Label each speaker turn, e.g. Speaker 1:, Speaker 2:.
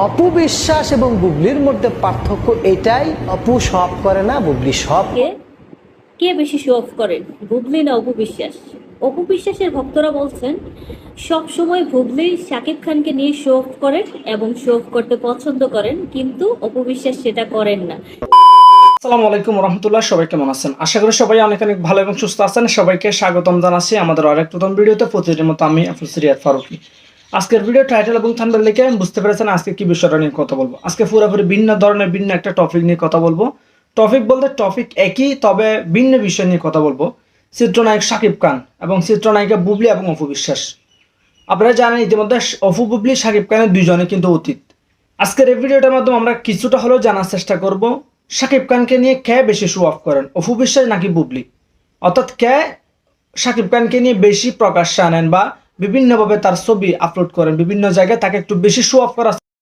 Speaker 1: অপু বিশ্বাস এবং বুবলির মধ্যে পার্থক্য এটাই, অপু সব করে না, বুবলি সব।
Speaker 2: কে কে বেশি শো অফ করেন, বুবলি না অপু বিশ্বাস? অপু বিশ্বাসের ভক্তরা বলছেন সব সময় বুবলি শাকিব খানকে নিয়ে শো অফ করেন এবং শো অফ করতে পছন্দ করেন, কিন্তু অপু বিশ্বাস সেটা করেন না।
Speaker 3: আসসালামু আলাইকুম রহমতুল্লাহ, সবাই কেমন আছেন? আশা করি সবাই অনেক অনেক ভালো এবং সুস্থ আছেন। সবাইকে স্বাগতম জানাচ্ছি আমাদের আরেক নতুন ভিডিওতে। প্রতিদিনের মতো আমি আফরোজ রিয়াদ ফারুকী। আজকের ভিডিও টাইটেল এবং থাম্বনেল দেখে আমি বুঝতে পেরেছেন আজকে কি বিষয়টা নিয়ে কথা বলবো। আজকে পুরোপুরি ভিন্ন ধরনের ভিন্ন একটা টপিক নিয়ে কথা বলবো। টপিক বলতে টপিক একই, তবে ভিন্ন বিষয় নিয়ে কথা বলবো। চিত্রনায়ক শাকিব খান এবং চিত্রনায়িকা বুবলি এবং অপু বিশ্বাস। আপনারা জানেন ইতিমধ্যে অপু বুবলি শাকিব খানের দুইজনে কিন্তু অতীত। আজকের এই ভিডিওটার মাধ্যমে আমরা কিছুটা হলেও জানার চেষ্টা করব শাকিব খানকে নিয়ে কে বেশি শো অফ করেন, অপু বিশ্বাস নাকি বুবলি। অর্থাৎ কে শাকিব খানকে নিয়ে বেশি প্রকাশ্যে আনেন বা বিভিন্নভাবে তার ছবি আপলোড করেন, বিভিন্ন জায়গায় তাকে একটু বেশি শো অফ করার